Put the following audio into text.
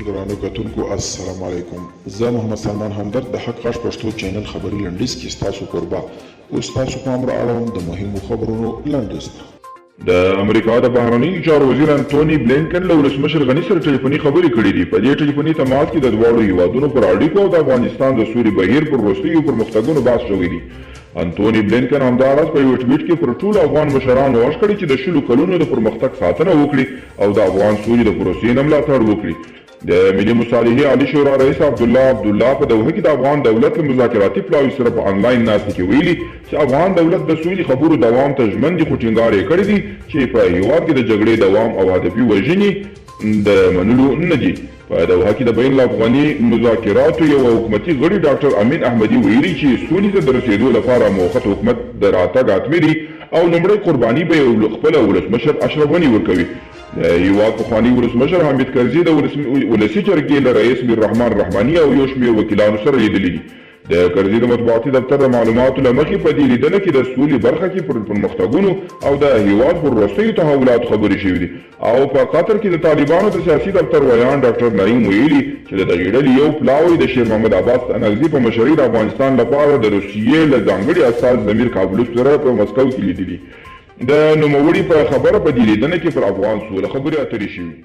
ګرانو کتونکو السلام علیکم. زه محمد سلمان همدرد د حق غږ پښتو چینل خبري لنډیز کې ستاسو کوربه اوس تاسو پام را اړوم د مهمو خبرونو لنډیز ته. د امریکا د بهرنیو چارو وزیر انټوني بلینکن له ولسمشر غني سره ټلیفوني خبرې کړې دي. په دې ټلیفوني تماس کې د دواړو هیوادونو پر اړیکو او د افغانستان د سوري بهیر پر وروستیو پرمختګونو بحث شوی دی. انټوني بلینکن همداراز په یو ټویټ کې پر ټولو افغان مشرانو غوښتنه کړې چې د شلو کلونو د پرمختګ ساتنه وکړي او د افغان سوري د پروسې نه ملاتړ وکړي. د ملي مصالحې عالي شورا رئیس عبدالله په دوحه کې د افغان دولت له مذاکراتي پلاوي سره په انلاین ناستې کې ویلي چې افغان دولت د سولې خبرو دوام ته ژمن دي، خو ټینګار یې کړی دی چې په هېواد کې د جګړې دوام او هدفي وژنې د منلو نه دي. په دوحه کې د بین الافغاني مذاکراتو یو حکومتي غړي ډاکټر امین احمدي ویلي چې سولې ته د رسېدو لپاره موقت حکومت د راتګ حتمي دي او لومړی قرباني به یې خپله ولسمشر اشرف غني ورکوي. د هېواد پخواني ولسمشر حامد کرزي د ولسي جرګې له رئیس میررحمان رحماني او یو شمېر وکیلانو سره لیدلي دي. د کرزي د مطبوعاتي دفتر د معلوماتو له مخې په دې لیدنه کې د سولې برخه کې پر پرمختګونو او د هېواد پر وروستیو تحولاتو خبرې شوي دي. او په قطر کې د طالبانو د سیاسي دفتر ویان ډاکټر نعیم ویلي چې د دغې ډلې یو پلاوی د شیر محمد عباس انرزي په مشرۍ د افغانستان لپاره د روسیې له ځانګړي استازي ضمیر کابلوف سره په مسکو کې لیدلي. د نوموړي په خبره په دې لیدنه کې پر افغان سوله خبرې اترې شوي.